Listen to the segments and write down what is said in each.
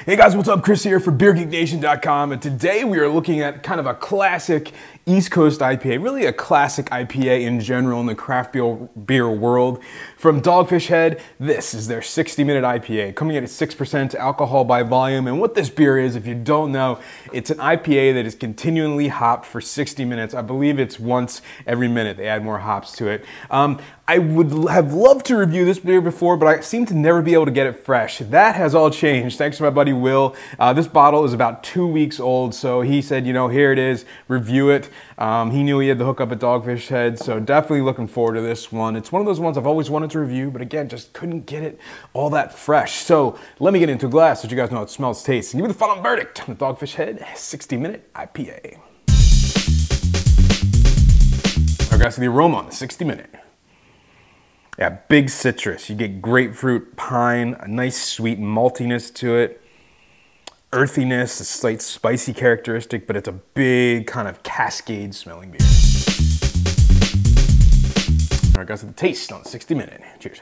Hey guys, what's up? Chris here for BeerGeekNation.com, and today we are looking at kind of a classic East Coast IPA, really a classic IPA in general in the craft beer world. From Dogfish Head, this is their 60-minute IPA, coming in at 6% alcohol by volume. And what this beer is, if you don't know, it's an IPA that is continually hopped for 60 minutes. I believe it's once every minute they add more hops to it. I would have loved to review this beer before, but I seem to never be able to get it fresh. That has all changed, thanks to my buddy Will. This bottle is about 2 weeks old, so he said, you know, here it is, review it. He knew he had the hookup at Dogfish Head, so definitely looking forward to this one. It's one of those ones I've always wanted to review, but again, just couldn't get it all that fresh. So let me get into a glass so you guys know how it smells, tastes, and give me the final verdict on the Dogfish Head 60-minute IPA. All right, guys, so the aroma on the 60-minute. Yeah, big citrus. You get grapefruit, pine, a nice sweet maltiness to it. Earthiness, a slight spicy characteristic, but it's a big kind of cascade smelling beer. All right, guys, so the taste on the 60-minute. Cheers.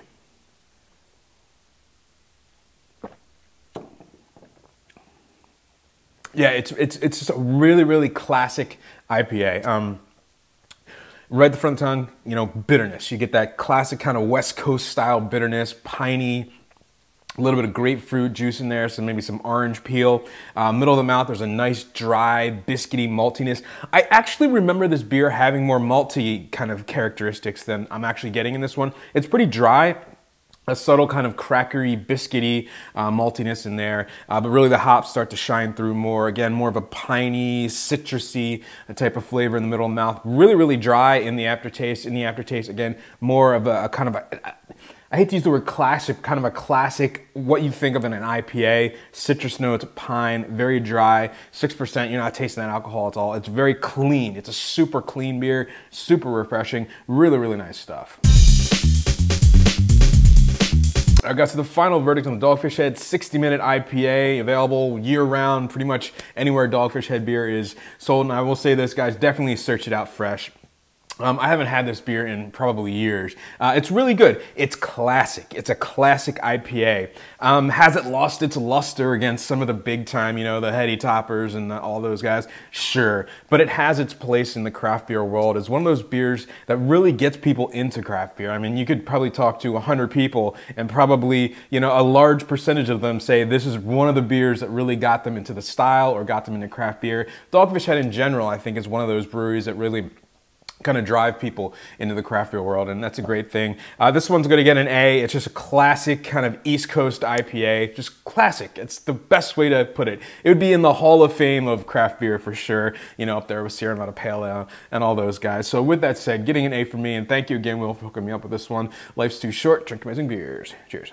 Yeah, it's just a really classic IPA. Right at the front of the tongue, you know, bitterness. You get that classic kind of West Coast style bitterness, piney, a little bit of grapefruit juice in there, so maybe some orange peel. Middle of the mouth, there's a nice dry, biscuity maltiness. I actually remember this beer having more malty kind of characteristics than I'm actually getting in this one. It's pretty dry. A subtle kind of crackery, biscuity maltiness in there, but really the hops start to shine through more. Again, more of a piney, citrusy type of flavor in the middle of the mouth. Really dry in the aftertaste. In the aftertaste, again, more of a kind of a, I hate to use the word classic, kind of a classic, what you think of in an IPA. Citrus notes, pine, very dry, 6%. You're not tasting that alcohol at all. It's very clean. It's a super clean beer, super refreshing, really nice stuff. All right, guys, so the final verdict on the Dogfish Head 60-minute IPA, available year-round, pretty much anywhere Dogfish Head beer is sold. And I will say this, guys, definitely search it out fresh. I haven't had this beer in probably years. It's really good. It's classic. It's a classic IPA. Has it lost its luster against some of the big time, you know, the Heady Toppers and all those guys? Sure. But it has its place in the craft beer world. It's one of those beers that really gets people into craft beer. I mean, you could probably talk to 100 people and probably, you know, a large percentage of them say this is one of the beers that really got them into the style or got them into craft beer. Dogfish Head in general, I think, is one of those breweries that really kind of drive people into the craft beer world, and that's a great thing. This one's gonna get an A. It's just a classic kind of East Coast IPA, just classic. It's the best way to put it. It would be in the Hall of Fame of craft beer for sure, you know, up there with Sierra Nevada Pale Ale and all those guys. So with that said, getting an A for me, and thank you again, Will, for hooking me up with this one. Life's too short, drink amazing beers. Cheers.